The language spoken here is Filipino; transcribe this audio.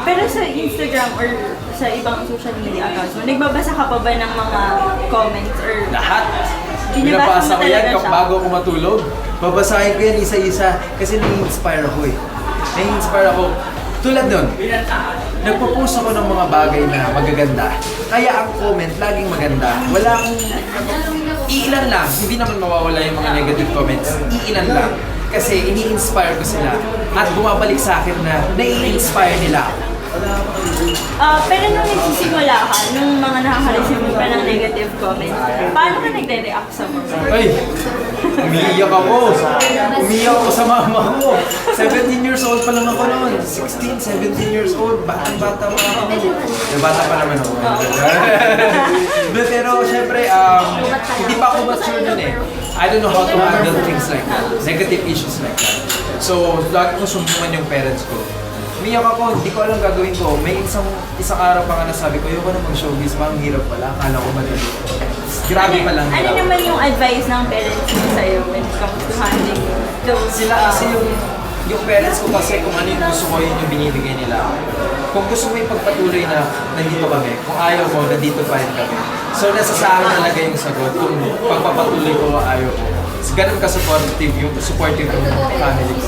Pero sa Instagram or sa ibang social media accounts mo, nagbabasa ka pa ba ng mga comments or Lahat. binabasa Binabasa mo ko yan talaga siya? bago ako matulog. Babasahin ko yan isa-isa kasi nai-inspire ako eh. Nai-inspire ako. Tulad nun, nagpo-post ako ng mga bagay na magaganda. Kaya ang comment laging maganda. Wala akong... Iilan lang. Hindi naman mawawala yung mga negative comments. Iilan lang. Kasi ini-inspire ko sila. At bumabalik sa akin na nai-inspire nila ako. Pero nung nagsisimula ka, nung mga nakaka-receive ka ng negative comments, paano ka nagre-react sa mga? Ay! Umiiyak ako! Umiiyak ako sa mama ko! 17 years old pa lang ako noon. 16, 17 years old. Batang-bata pa ako. Bata pa naman ako. Pero syempre, hindi pa ako mature nun eh. I don't know how to handle things like that. Negative issues like that. So, lagi ko sumbungan yung parents ko. Umiyak ako, hindi ko alam gagawin ko. May isang araw pa nga nasabi ko, ayoko na mag-showbiz, parang hirap pala. Akala ko madali. Grabe pa lang. Ano naman yung advice ng parents mo sa'yo when it comes to handling those? Sila kasi yung parents ko kasi kung ano yung gusto ko, yun yung binibigay nila. Kung gusto mo ipagpatuloy na nandito kami, kung ayaw mo, nandito pa rin kami. So nasa sa akin talaga yung sagot kung pagpapatuloy ko o ayaw ko. Ganun ka supportive yung family ko.